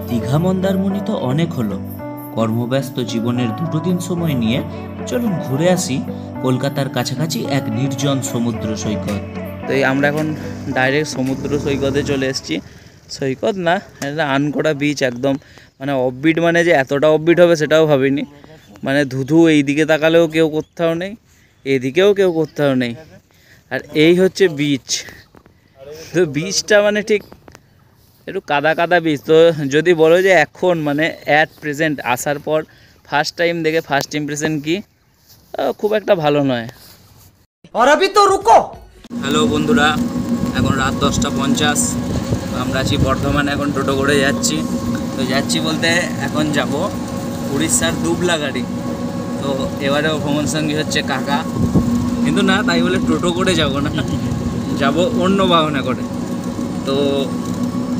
দীঘা মন্দারমণি তো অনেক হলো, কর্মব্যস্ত জীবনের দুটো দিন সময় নিয়ে চলুন ঘুরে আসি কলকাতার কাছাকাছি এক নির্জন সমুদ্র সৈকত। তো এই আমরা এখন ডাইরেক্ট সমুদ্র সৈকতে চলে এসেছি। সৈকত না, এটা আনকোড়া বিচ একদম, মানে অফবিট, মানে যে এতটা অফবিট হবে সেটাও ভাবিনি। মানে ধুধু, এইদিকে তাকালেও কেউ কোথাও নেই, এদিকেও কেউ কোথাও নেই, আর এই হচ্ছে বিচ। তো বিচটা মানে ঠিক একটু কাদা কাদা বীজ। তো যদি বলো যে এখন মানে অ্যাট প্রেজেন্ট আসার পর ফার্স্ট টাইম দেখে ফার্স্ট ইমপ্রেশন কি, খুব একটা ভালো নয়। और अभी तो रुको। হ্যালো বন্ধুরা, এখন রাত 10:50, আমরা আছি বর্ধমানে, এখন টোটো করে যাচ্ছি। তো যাচ্ছি বলতে এখন যাব উড়িষ্যার দুবলাগাড়ি। তো এবারে ভ্রমণ সঙ্গী হচ্ছে কাকা, কিন্তু না তাই বলে টোটো করে যাব না, যাব অন্য বাহনে করে। তো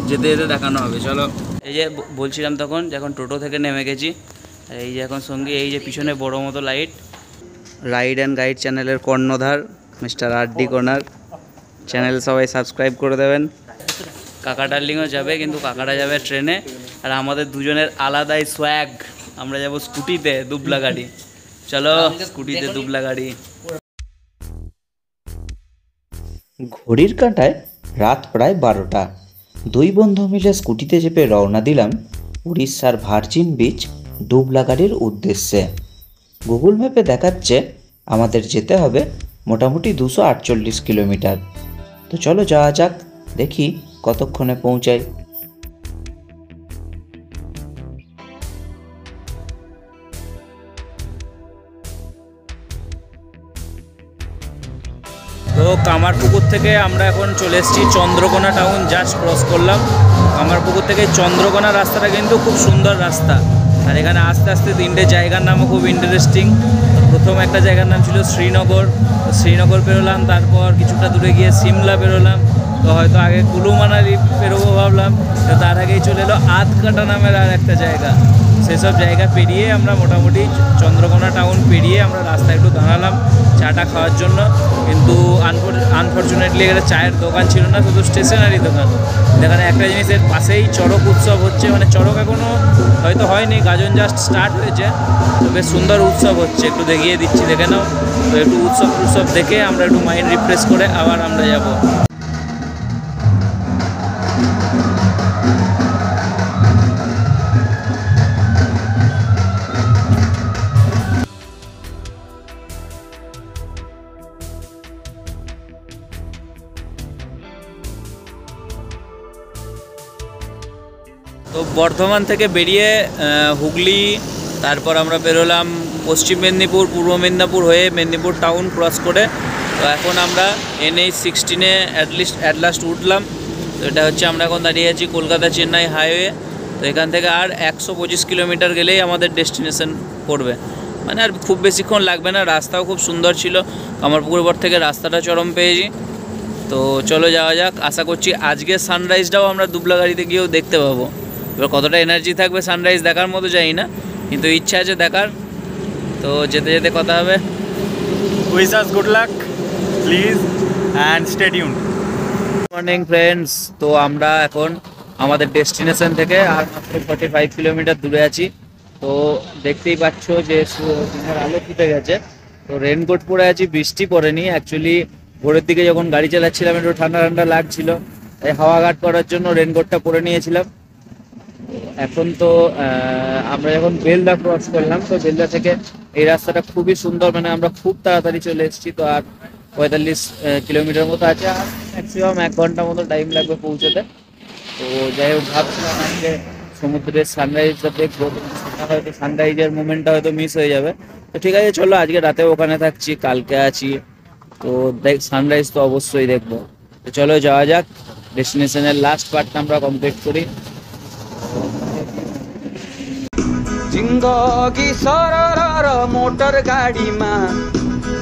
যেতে যেতে দেখানো হবে, চলো। এই যে বলছিলাম তখন, যখন টোটো থেকে নেমে গেছি, আর এই যে এখন সঙ্গে এই যে পিছনে বড় মতো লাইট, রাইড অ্যান্ড গাইড চ্যানেলের কর্ণধার মিস্টার আর.ডি. কর্নার, চ্যানেল সবাই সাবস্ক্রাইব করে দেবেন। কাকা ডার্লিংও যাবে, কিন্তু কাকাটা যাবে ট্রেনে, আর আমাদের দুজনের আলাদাই সোয়াগ। আমরা যাব স্কুটিতে দুবলাগাড়ি। চলো স্কুটিতে দুবলাগাড়ি। ঘড়ির কাঁটায় রাত প্রায় 12টা। দুই বন্ধু মিলে স্কুটিতে চেপে রওনা দিলাম উড়িষ্যার ভার্জিন বিচ দুবলাগাড়ির উদ্দেশ্যে। গুগল ম্যাপে দেখাচ্ছে আমাদের যেতে হবে মোটামুটি 248 কিলোমিটার। তো চলো যাওয়া যাক, দেখি কতক্ষণে পৌঁছাই। তো কামারপুকুর থেকে আমরা এখন চলে এসেছি চন্দ্রকোনা টাউন, জাস্ট ক্রস করলাম। কামারপুকুর থেকে চন্দ্রকোনা রাস্তাটা কিন্তু খুব সুন্দর রাস্তা, আর এখানে আস্তে আস্তে তিনটে জায়গার নামও খুব ইন্টারেস্টিং। প্রথম একটা জায়গার নাম ছিল শ্রীনগর, তো শ্রীনগর পেরোলাম, তারপর কিছুটা দূরে গিয়ে সিমলা পেরোলাম। তো হয়তো আগে কুলু মানালি পেরোবো ভাবলাম, তো তার আগেই চলে এলো আধকাটা নামের আর একটা জায়গা। সেসব জায়গা পেরিয়ে আমরা মোটামুটি চন্দ্রকোনা টাউন পেরিয়ে আমরা রাস্তায় একটু দাঁড়ালাম চাটা খাওয়ার জন্য। কিন্তু আনফর্চুনেটলি এখানে চায়ের দোকান ছিল না, শুধু স্টেশনারি দোকান। এখানে একটা জিনিসের পাশেই চড়ক উৎসব হচ্ছে, মানে চড়ক এখনও হয়তো হয়নি, গাজন জাস্ট স্টার্ট হয়েছে, তো বেশ সুন্দর উৎসব হচ্ছে, একটু দেখিয়ে দিচ্ছি, দেখে নাও। তো একটু উৎসব দেখে আমরা একটু মাইন্ড রিফ্রেশ করে আবার আমরা যাব। তো বর্ধমান থেকে বেরিয়ে হুগলি, তারপর আমরা বেরোলাম পশ্চিম মেদিনীপুর, পূর্ব মেদিনীপুর হয়ে মেদিনীপুর টাউন ক্রস করে। তো এখন আমরা NH-16 অ্যাট লাস্ট উঠলাম। তো এটা হচ্ছে, আমরা এখন দাঁড়িয়ে আছি কলকাতা চেন্নাই হাইওয়ে। তো এখান থেকে আর 125 কিলোমিটার গেলেই আমাদের ডেস্টিনেশন পড়বে, মানে আর খুব বেশিক্ষণ লাগবে না। রাস্তাও খুব সুন্দর ছিল, কামারপুকুর পর থেকে রাস্তাটা চরম পেয়েছি। তো চলো যাওয়া যাক। আশা করছি আজকের সানরাইজটাও আমরা দুবলাগাড়িতে গিয়েও দেখতে পাবো। এবার কতটা এনার্জি থাকবে সানরাইজ দেখার মতো জানি না, কিন্তু ইচ্ছা আছে দেখার। তো যেতে যেতে কথা হবে। Wish us good luck please and stay tuned. Good morning friends. তো আমরা এখন আমাদের ডেস্টিনেশন থেকে আর মাত্র 45 কিলোমিটার দূরে আছি। তো দেখতেই পাচ্ছ যে দিনের আলো ফুটে গেছে। তো রেনকোট পরে আছি, বৃষ্টি পড়েনি। অ্যাকচুয়ালি ভোরের দিকে যখন গাড়ি চালাচ্ছিলাম একটু ঠান্ডা ঠান্ডা লাগছিল, তাই হাওয়া গার্ড করার জন্য রেনকোটটা পরে নিয়েছিলাম। এখন তো আমরা যখন বেলদা ক্রস করলাম, তো বেলদা থেকে এই রাস্তাটা খুবই সুন্দর, মানে আমরা খুব তাড়াতাড়ি চলে এসেছি। তো আর 45 কিলোমিটার মতো আছে, আর ম্যাক্সিমাম 1 ঘন্টা মতো টাইম লাগবে পৌঁছতে। তো যাই হোক, ভাবছিলাম আজকে সমুদ্রের সানরাইজটা দেখবো, সেটা হয়তো সানরাইজের মোমেন্টটা হয়তো মিস হয়ে যাবে। তো ঠিক আছে, চলো আজকে রাতে ওখানে থাকছি, কালকে আছি, তো সানরাইজ তো অবশ্যই দেখবো। তো চলো যাওয়া যাক, ডেস্টিনেশনের লাস্ট পার্টটা আমরা কমপ্লিট করি। जिंदगी सरर मोटर गाडीमा,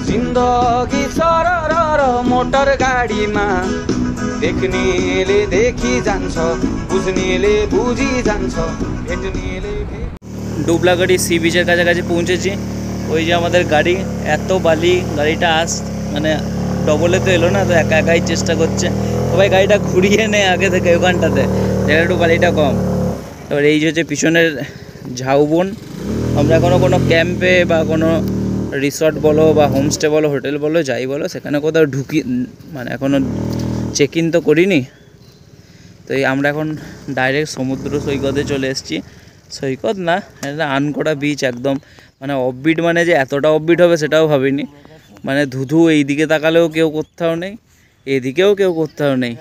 जिंदगी सरर मोटर गाडीमा, देख्नेले देखि जान्छ, बुझ्नेले बुझी जान्छ, भेट्नेले ডুবলাগাড়ি সি বিচের কাছাকাছি পৌঁছেছি। ওই যে আমাদের গাড়ি, এত বালি, গাড়িটা মানে ডবলে তো এলো না, তো একা একাই চেষ্টা করছে। সবাই গাড়িটা ঘুরিয়ে নেয় আগে থেকে ওখানটাতে, যেটা একটু বালিটা কম। এবার এই যে হচ্ছে পিছনের ঝাউবন। আমরা এখনও কোনো ক্যাম্পে বা কোনো রিসর্ট বলো বা হোমস্টে বলো, হোটেল বলো, যাই বলো, সেখানে কোথাও মানে এখনও চেক ইন তো করিনি। তো এই আমরা এখন ডাইরেক্ট সমুদ্র সৈকতে চলে এসেছি। সৈকত না, এটা আনকোড়া বিচ একদম, মানে অফবিট, মানে যে এতটা অফবিট হবে সেটাও ভাবিনি। মানে ধুধু, এইদিকে তাকালেও কেউ কোথাও নেই, এদিকেও কেউ কোথাও নেই,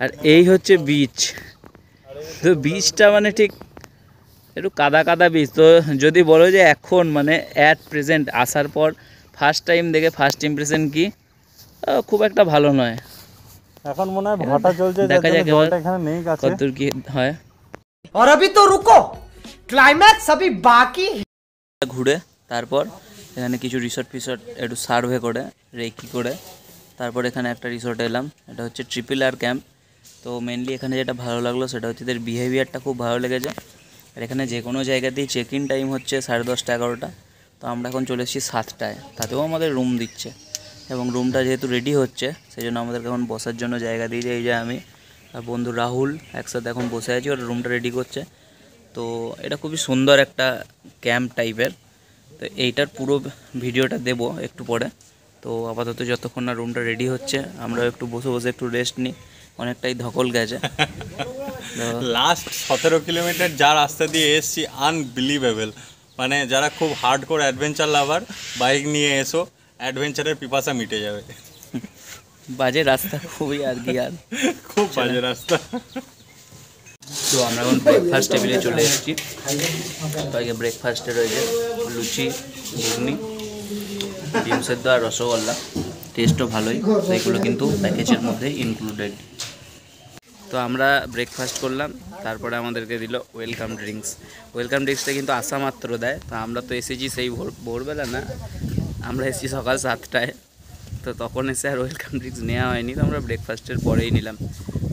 আর এই হচ্ছে বিচ। তো বিচটা মানে ঠিক একটু কাদা কাদা বিচ। তো যদি বলো যে এখন মানে অ্যাট প্রেজেন্ট আসার পর ফার্স্ট টাইম দেখে ফার্স্ট ইমপ্রেশন কি, খুব একটা ভালো নয়। এখন মনে হয় ভাটা চলছে, দেখা যাক জলটা এখানে নেই কাছে। কতদূর কি হয়। और अभी तो रुको, क्लाइमैक्स अभी बाकी। ঘুরে তারপর এখানে কিছু রিসর্ট ফিসর্ট একটু সার্ভে করে রেকি করে তারপর এখানে একটা রিসর্টে এলাম। এটা হচ্ছে ট্রিপল আর ক্যাম্প। তো মেনলি এখানে যেটা ভালো লাগলো সেটা হচ্ছে এদের বিহেভিয়ারটা খুব ভালো লেগেছে। আর এখানে যে কোনো জায়গাতেই চেক ইন টাইম হচ্ছে 10:30 11টা। তো আমরা এখন চলে এসেছি 7টায়, তাতেও আমাদের রুম দিচ্ছে। এবং রুমটা যেহেতু রেডি হচ্ছে সেই জন্য আমাদেরকে এখন বসার জন্য জায়গা দিয়ে যায়। এই যে আমি আর বন্ধু রাহুল একসাথে এখন বসে আছি, ওরা রুমটা রেডি করছে। তো এটা খুবই সুন্দর একটা ক্যাম্প টাইপের। তো এইটার পুরো ভিডিওটা দেব একটু পরে। তো আপাতত যতক্ষণ না রুমটা রেডি হচ্ছে আমরা একটু বসে বসে একটু রেস্ট নিই, অনেকটাই ধকল গেছে। লাস্ট 17 কিলোমিটার যা রাস্তা দিয়ে এসছি, আনবিলিভেবল। মানে যারা খুব হার্ড করে অ্যাডভেঞ্চার লাভার, বাইক নিয়ে এসো, অ্যাডভেঞ্চারের পিপাসা মিটে যাবে। বাজে রাস্তা খুবই, আর কি আর খুব বাজে রাস্তা। তো আমরা এখন ব্রেকফাস্ট টেবিলে চলে এসেছি। আগে ব্রেকফাস্টে রয়েছে লুচি, ঘুগনি, ডিম সেদ্ধ আর রসগোল্লা। টেস্টও ভালোই, তো এগুলো কিন্তু প্যাকেজের মধ্যে ইনক্লুডেড। তো আমরা ব্রেকফাস্ট করলাম, তারপরে আমাদেরকে দিল ওয়েলকাম ড্রিঙ্কস। ওয়েলকাম ড্রিঙ্কসটা কিন্তু আসা মাত্র দেয়। তো আমরা তো এসেছি সেই ভোরবেলা না, আমরা এসেছি সকাল 7টায়। তো তখন এসে আর ওয়েলকাম ড্রিঙ্কস নেওয়া হয়নি, তো আমরা ব্রেকফাস্টের পরেই নিলাম।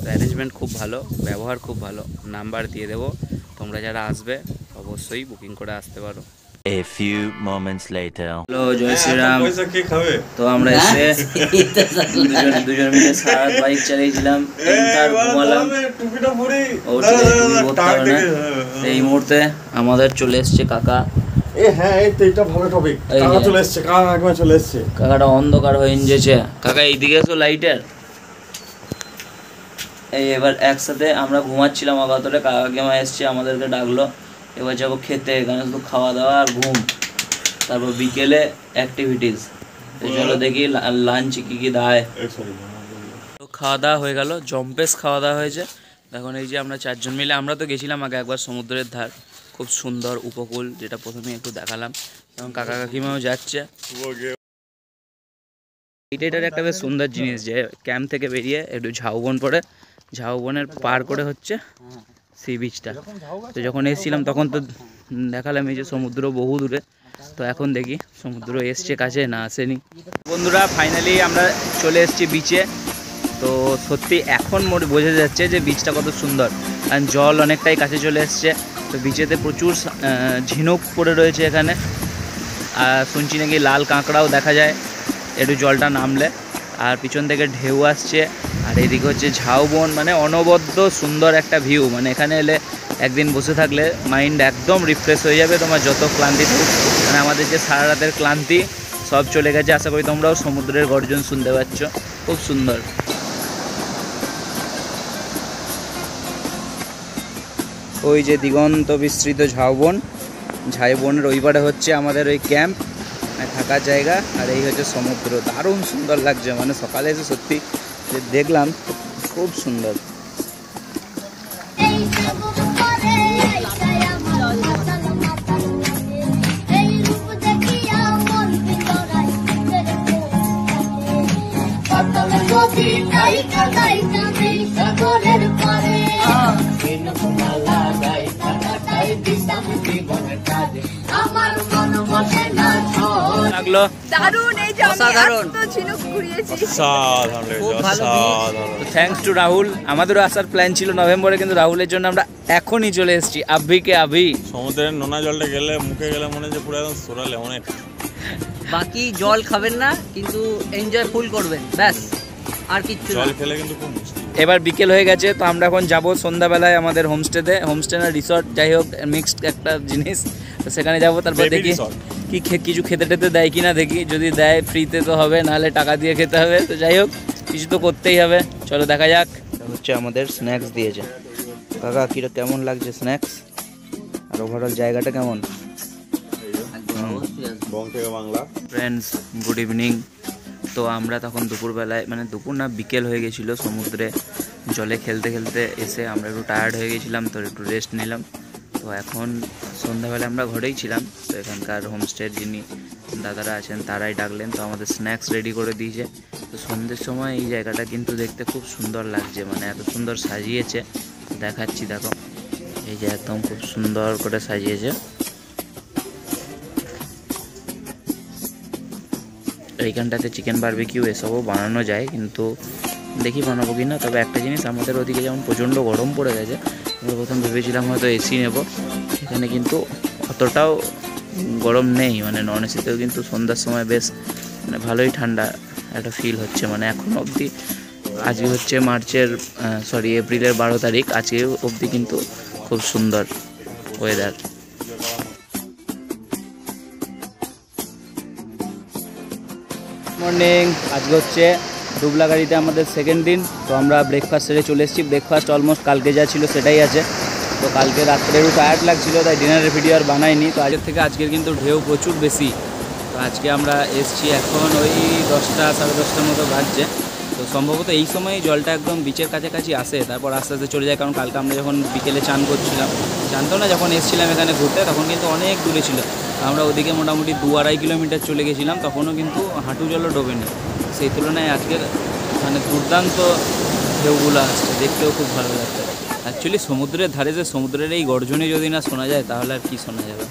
তো অ্যারেঞ্জমেন্ট খুব ভালো, ব্যবহার খুব ভালো। নাম্বার দিয়ে দেবো, তোমরা যারা আসবে অবশ্যই বুকিং করে আসতে পারো। A few moments later. Hello, জয় শ্রীরাম। পয়সা কে খাবে? তো আমরা এসে দুজন মিলে সারা বাইক চালিয়েছিলাম, তার ঘুমালাম। টুপিটা পরে ও ঠিক আছে, তুমি বলতে হবে না। এই মুহূর্তে আমাদের চলে এসছে কাকা। হ্যাঁ, এই তো এটা ভালো টপিক। এই কাকা যে। চলে এসেছে, কাকা একবার চলে এসেছে। কাকাটা অন্ধকার হয়ে যেছে। কাকা এইদিকে এসো লাইটের। এই এবার একসাথে আমরা ঘুমাচ্ছিলাম আপাতত, কাকিমা এসছে আমাদেরকে ডাকলো। এবার যাবো খেতে, এখানে শুধু খাওয়া দাওয়া আর ঘুম, তারপর বিকেলে অ্যাক্টিভিটিস। তো চলো দেখি লাঞ্চ কি কি দেয়। তো খাওয়া দাওয়া হয়ে গেল, জম্পেস খাওয়া দাওয়া হয়েছে। এখন এই যে আমরা 4জন মিলে, আমরা তো গেছিলাম আগে একবার সমুদ্রের ধার, খুব সুন্দর উপকূল, যেটা প্রথমে একটু দেখালাম। এবং কাকা কাকিমাও যাচ্ছে। এটার একটা বেশ সুন্দর জিনিস যে ক্যাম্প থেকে বেরিয়ে একটু ঝাউবন পড়ে, ঝাউবনের পার করে হচ্ছে সি বিচটা। তো যখন এসেছিলাম তখন তো দেখালাম এই যে সমুদ্র বহু দূরে। তো এখন দেখি সমুদ্র এসছে কাছে না আসেনি। বন্ধুরা ফাইনালি আমরা চলে এসেছি বিচে। তো সত্যি এখন বোঝা যাচ্ছে যে বিচটা কত সুন্দর, আর জল অনেকটাই কাছে চলে এসছে। তো বিচেতে প্রচুর ঝিনুক পড়ে রয়েছে এখানে, আর শুনছি নাকি লাল কাঁকড়াও দেখা যায় একটু জলটা নামলে। আর পিছন থেকে ঢেউ আসছে, আর এদিকে হচ্ছে ঝাউবন, মানে অনবদ্য সুন্দর একটা ভিউ। মানে এখানে এলে একদিন বসে থাকলে মাইন্ড একদম রিফ্রেশ হয়ে যাবে। তোমার যত ক্লান্তি থাকুক, মানে আমাদের যে সারা রাতের ক্লান্তি সব চলে গেছে। আশা করি তোমরাও সমুদ্রের গর্জন শুনতে পাচ্ছ, খুব সুন্দর। ওই যে দিগন্ত বিস্তৃত ঝাউবন, ঝাউবনের ওই পারে হচ্ছে আমাদের ওই ক্যাম্প, থাকার জায়গা। আর এই হচ্ছে সমুদ্র, দারুণ সুন্দর লাগছে। মানে সকালে এসে সত্যি যে দেখলাম খুব সুন্দর। লাগলো দারুণ, এই যে আমি এত ঝিনুক ঘুরিয়েছি। Thanks to Rahul. আমাদেরও আসার প্ল্যান ছিল নভেম্বরে, কিন্তু রাহুলের জন্য আমরা এখনই চলে এসেছি। আভিকে আভি সমুদ্রের নোনা জলটা গেলে মুখে গেলে মনে হচ্ছে পুরো একদম সোরালে অনেক। বাকি জল খাবেন না, কিন্তু এনজয় ফুল করবেন, ব্যাস আর কিচ্ছু না। জল খেলে কিন্তু খুব এবার বিকেল হয়ে গেছে, তো আমরা এখন যাব সন্ধ্যাবেলায় আমাদের হোমস্টে না রিসর্ট, যাই হোক মিক্সড একটা জিনিস, তো সেখানে যাব। তারপর দেখি কিছু খেতে টেতে দেয় কি না, দেখি যদি দেয় ফ্রিতে তো হবে, নাহলে টাকা দিয়ে খেতে হবে। তো যাই হোক কিছু তো করতেই হবে, চলো দেখা যাক। হচ্ছে আমাদের স্ন্যাক্স দিয়েছে কাকা, কিরকম কেমন লাগছে স্ন্যাক্স, আর ওভারঅল জায়গাটা কেমন? Bangla friends good evening. তো আমরা তখন দুপুরবেলায়, মানে দুপুর না বিকেল হয়ে গেছিলো, সমুদ্রে জলে খেলতে খেলতে এসে আমরা একটু টায়ার্ড হয়ে গেছিলাম, তো একটু রেস্ট নিলাম। তো এখন সন্ধ্যাবেলায় আমরা ঘরেই ছিলাম, তো এখানকার হোমস্টের যিনি দাদারা আছেন তারাই ডাকলেন, তো আমাদের স্ন্যাক্স রেডি করে দিয়েছে। তো সন্ধ্যের সময় এই জায়গাটা কিন্তু দেখতে খুব সুন্দর লাগছে, মানে এত সুন্দর সাজিয়েছে, দেখাচ্ছি দেখো, এই যে একদম খুব সুন্দর করে সাজিয়েছে। এইখানটাতে চিকেন বারবিকিউ এসবও বানানো যায়, কিন্তু দেখি বানাবো কি না। তবে একটা জিনিস, আমাদের ওদিকে যেমন প্রচণ্ড গরম পড়ে গেছে, আমরা প্রথম ভেবেছিলাম হয়তো এসি নেব, এখানে কিন্তু অতটাও গরম নেই, মানে নন এসিতেও কিন্তু সন্ধ্যার সময় বেশ মানে ভালোই ঠান্ডা একটা ফিল হচ্ছে। মানে এখন অবধি, আজকে হচ্ছে এপ্রিলের 12 তারিখ, আজকে অবধি কিন্তু খুব সুন্দর ওয়েদার। মর্নিং, আজকে হচ্ছে দুবলাগাড়িতে আমাদের সেকেন্ড দিন। তো আমরা ব্রেকফাস্ট সেরে চলে এসেছি। ব্রেকফাস্ট অলমোস্ট কালকে যা ছিল সেটাই আছে। তো কালকে রাত্রে একটু টায়ার্ড লাগছিলো, তাই ডিনারের ভিডিও আর বানাইনি। তো আজকের থেকে আজকের কিন্তু ঢেউ প্রচুর বেশি। তো আজকে আমরা এসছি এখন ওই 10টা সাড়ে 10টার মতো বাজছে। তো সম্ভবত এই সময়ই জলটা একদম বিচের কাছাকাছি আসে, তারপর আস্তে আস্তে চলে যায়। কারণ কালকে আমরা যখন বিকেলে চান করছিলাম, জানতো না যখন এসেছিলাম এখানে ঘুরতে, তখন কিন্তু অনেক দূরে ছিল। আমরা ওদিকে মোটামুটি 2-2.5 কিলোমিটার চলে গেছিলাম, তখনও কিন্তু হাঁটু জলও ডোবেনি। সেই তুলনায় আজকের মানে দুর্দান্ত ঢেউগুলো আসছে, দেখতেও খুব ভালো লাগছে। অ্যাকচুয়ালি সমুদ্রের ধারে যে সমুদ্রের এই গর্জনই যদি না শোনা যায়, তাহলে আর কি শোনা যাবে।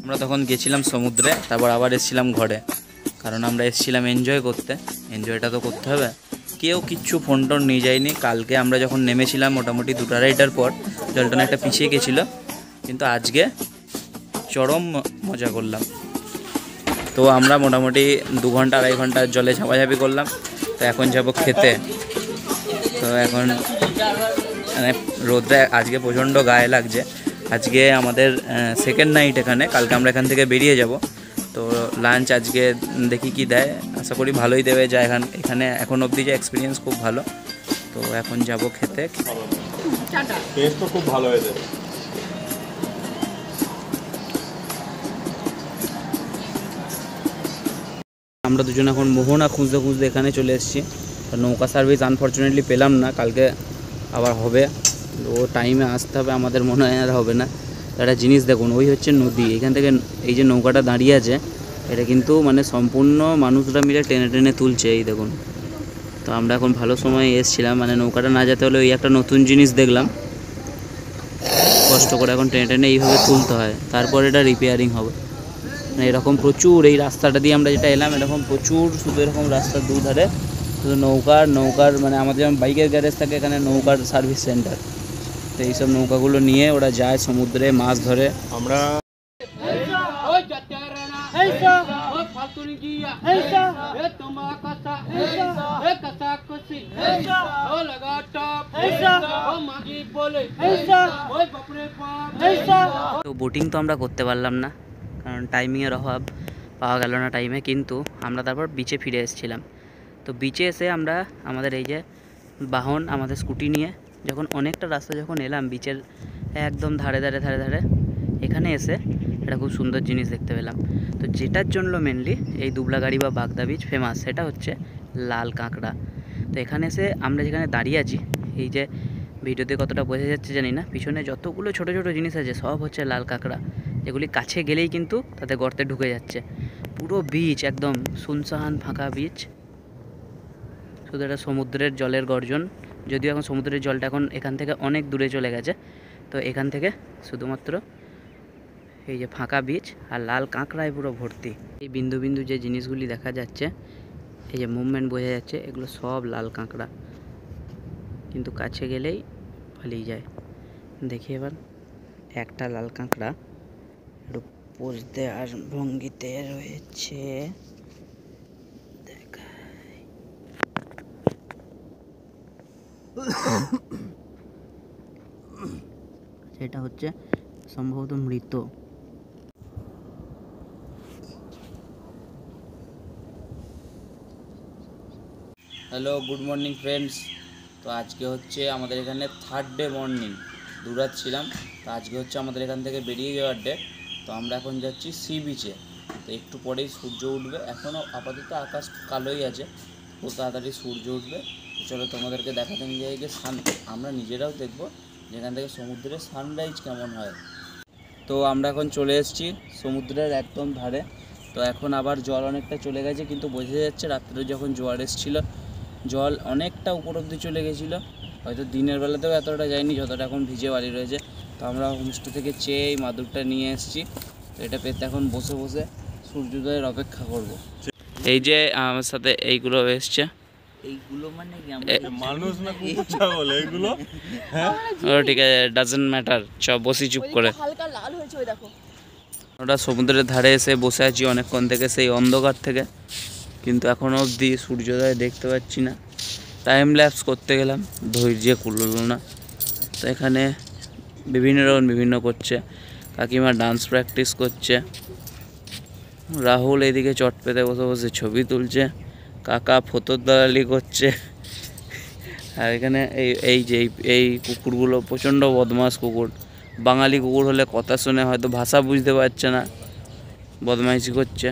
আমরা তখন গেছিলাম সমুদ্রে, তারপর আবার এসেছিলাম ঘরে, কারণ আমরা এসেছিলাম এনজয় করতে। এনজয়টা তো করতে হবে। কেউ কিচ্ছু ফোন টোন নিয়ে যায়নি। কালকে আমরা যখন নেমেছিলাম মোটামুটি 2-2.5টার পর, জলটা একটা পিছিয়ে গেছিলো, কিন্তু আজকে চরম মজা করলাম। তো আমরা মোটামুটি 2 ঘন্টা 2.5 ঘন্টা জলে ঝাপাঝাপি করলাম। তো এখন যাব খেতে। তো এখন মানে রোদটা আজকে প্রচণ্ড গায়ে লাগছে। আজকে আমাদের সেকেন্ড নাইট এখানে, কালকে আমরা এখান থেকে বেরিয়ে যাব। তো লাঞ্চ আজকে দেখি কি দেয়, আশা করি ভালোই দেবে। যা এখানে এখন অবধি যে এক্সপিরিয়েন্স খুব ভালো। তো এখন যাব খেতে। টেস্ট তো খুব ভালো হয়েছে। আমরা দুজন এখন মোহনা খুঁজতে খুঁজতে এখানে চলে এসেছি। নৌকা সার্ভিস আনফর্চুনেটলি পেলাম না, কালকে আবার হবে। ও টাইমে আসতে হবে, আমাদের মনে হয় আর হবে না। একটা জিনিস দেখুন, ওই হচ্ছে নদী, এখান থেকে এই যে নৌকাটা দাঁড়িয়ে আছে, এটা কিন্তু মানে সম্পূর্ণ মানুষরা মিলে টেনে টেনে তুলছে, এই দেখুন। তো আমরা এখন ভালো সময় এসেছিলাম, মানে নৌকাটা না যেতে হলে ওই একটা নতুন জিনিস দেখলাম, কষ্ট করে এখন টেনে টেনে এইভাবে তুলতে হয়, তারপর এটা রিপেয়ারিং হবে। মানে এরকম প্রচুর, এই রাস্তাটা দিয়ে আমরা যেটা এলাম, এরকম প্রচুর শুধু এরকম রাস্তার দুধারে শুধু নৌকার মানে আমাদের যেমন বাইকের গ্যারেজ থাকে, এখানে নৌকার সার্ভিস সেন্টার। তো এইসব নৌকাগুলো নিয়ে ওরা যায় সমুদ্রে মাছ ধরে। আমরা তো বোটিং তো আমরা করতে পারলাম না, কারণ টাইমিংয়ের অভাব, পাওয়া গেল না টাইমে। কিন্তু আমরা তারপর বিচে ফিরে এসেছিলাম। তো বিচে এসে আমরা আমাদের এই যে বাহন, আমাদের স্কুটি নিয়ে যখন অনেকটা রাস্তা যখন এলাম বিচের একদম ধারে এখানে এসে একটা খুব সুন্দর জিনিস দেখতে পেলাম। তো যেটার জন্য মেনলি এই দুবলাগাড়ি বা বাগদা বিচ ফেমাস, সেটা হচ্ছে লাল কাঁকড়া। তো এখানে এসে আমরা যেখানে দাঁড়িয়ে আছি, এই যে ভিডিওতে কতটা বোঝা যাচ্ছে জানি না, পিছনে যতগুলো ছোট ছোট জিনিস আছে সব হচ্ছে লাল কাঁকড়া, যেগুলি কাছে গেলেই কিন্তু তাদের গর্তে ঢুকে যাচ্ছে। পুরো বিচ একদম শুনশান ফাঁকা বিচ, শুধু একটা সমুদ্রের জলের গর্জন। যদিও এখন সমুদ্রের জলটা এখন এখান থেকে অনেক দূরে চলে গেছে। তো এখান থেকে শুধুমাত্র এই যে ফাঁকা বিচ আর লাল কাঁকড়ায় পুরো ভর্তি। এই বিন্দু বিন্দু যে জিনিসগুলি দেখা যাচ্ছে, এই যে মুভমেন্ট বোঝা যাচ্ছে, এগুলো সব লাল কাঁকড়া, কিন্তু কাছে গেলেই পালিয়ে যায়। দেখি এবার একটা লাল কাঁকড়া একটু পোজ দেওয়ার ভঙ্গিতে রয়েছে। সেটা হচ্ছে সম্ভবত মৃত। Hello, good morning friends. তো আজকে হচ্ছে আমাদের এখানে 3rd ডে মর্নিং, দূরাচ্ছিলাম। তো আজকে হচ্ছে আমাদের এখান থেকে বেরিয়ে যাওয়ার ডে। তো আমরা এখন যাচ্ছি সি বিচে। তো একটু পরেই সূর্য উঠবে, এখনও আপাতত আকাশ কালোই আছে, খুব তাড়াতাড়ি সূর্য উঠবে। তো চলো তোমাদেরকে দেখাতে নিয়ে যাই যে আমরা নিজেরাও দেখবো যেখান থেকে সমুদ্রের সানরাইজ কেমন হয়। তো আমরা এখন চলে এসেছি সমুদ্রের একদম ধারে। তো এখন আবার জল অনেকটা চলে গেছে, কিন্তু বোঝা যাচ্ছে রাত্রে যখন জোয়ার এসেছিলো জল অনেকটা উপর অব্দি চলে গেছিলো। হয়তো দিনের বেলাতেও এতটা যায়নি যতটা এখন ভিজে বাড়ি রয়েছে। তো আমরা হোমস্টে থেকে চেয়ে এই মাদুরটা নিয়ে এসেছি। তো এটা পেতে এখন বসে বসে সূর্যোদয়ের অপেক্ষা করব। এই যে আমার সাথে এইগুলো এসছে, এইগুলো মানে মানুষ না কুকুর ছাগল এগুলো? ঠিক আছে, ডাজেন্ট ম্যাটার, বসি চুপ করে। হালকা লাল হয়েছে ওই দেখো। ওটা সমুদ্রের ধারে এসে বসে আছি অনেকক্ষণ থেকে, সেই অন্ধকার থেকে, কিন্তু এখনও অবধি সূর্যোদয় দেখতে পাচ্ছি না। টাইম ল্যাপস করতে গেলাম, ধৈর্য কুললো না। তো এখানে বিভিন্ন রকম বিভিন্ন করছে, কাকিমা ডান্স প্র্যাকটিস করছে, রাহুল এইদিকে চট পেতে বসে বসে ছবি তুলছে, কাকা ফটোর দালালি করছে। আর এখানে এই কুকুরগুলো প্রচণ্ড বদমাশ কুকুর। বাঙালি কুকুর হলে কথা শুনে হয়তো ভাষা বুঝতে পারছে না, বদমাইশি করছে।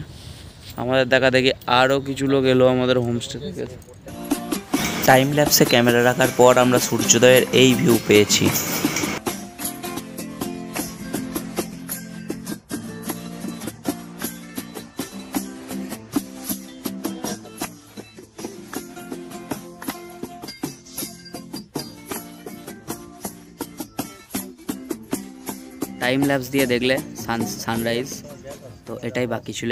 আমাদের দেখা দেখি আরও কিছু লোক এলো আমাদের হোমস্টে থেকে। টাইম ল্যাপসে ক্যামেরা রাখার পর আমরা সূর্যোদয়ের এই ভিউ পেয়েছি। টাইম ল্যাপস দিয়ে দেখলে সানরাইজ। তো এটাই বাকি ছিল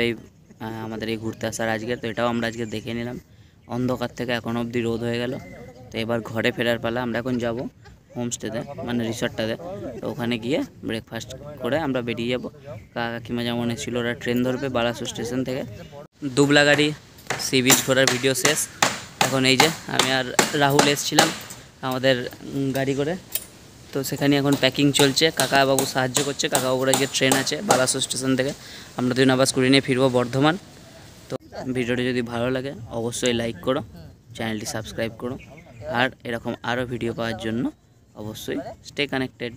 আমাদের এই ঘুরতে আসার আজকে। তো এটাও আমরা আজকে দেখে নিলাম। অন্ধকার থেকে এখন অবধি রোদ হয়ে গেল। তো এবার ঘরে ফেরার পালা। আমরা এখন যাব হোমস্টেতে, মানে রিসর্টটাতে। তো ওখানে গিয়ে ব্রেকফাস্ট করে আমরা বেরিয়ে যাব। কাকিমা যেমন এসেছিল, ওরা ট্রেন ধরবে বালাসু স্টেশন থেকে। দুবলাগাড়ি সি বিচ ঘোরার ভিডিও শেষ। এখন এই যে আমি আর রাহুল এসেছিলাম আমাদের গাড়ি করে। তো সেখানে এখন প্যাকিং চলছে, কাকাবাবু সাহায্য করছে। কাকাবাবুর আজকে ট্রেন আছে বালাসু স্টেশন থেকে। আমরা দুজন আবার স্কুটি নিয়ে ফিরবো বর্ধমান। তো ভিডিওটি যদি ভালো লাগে অবশ্যই লাইক করো, চ্যানেলটি সাবস্ক্রাইব করো, আর এরকম আরও ভিডিও পাওয়ার জন্য অবশ্যই স্টে কানেক্টেড।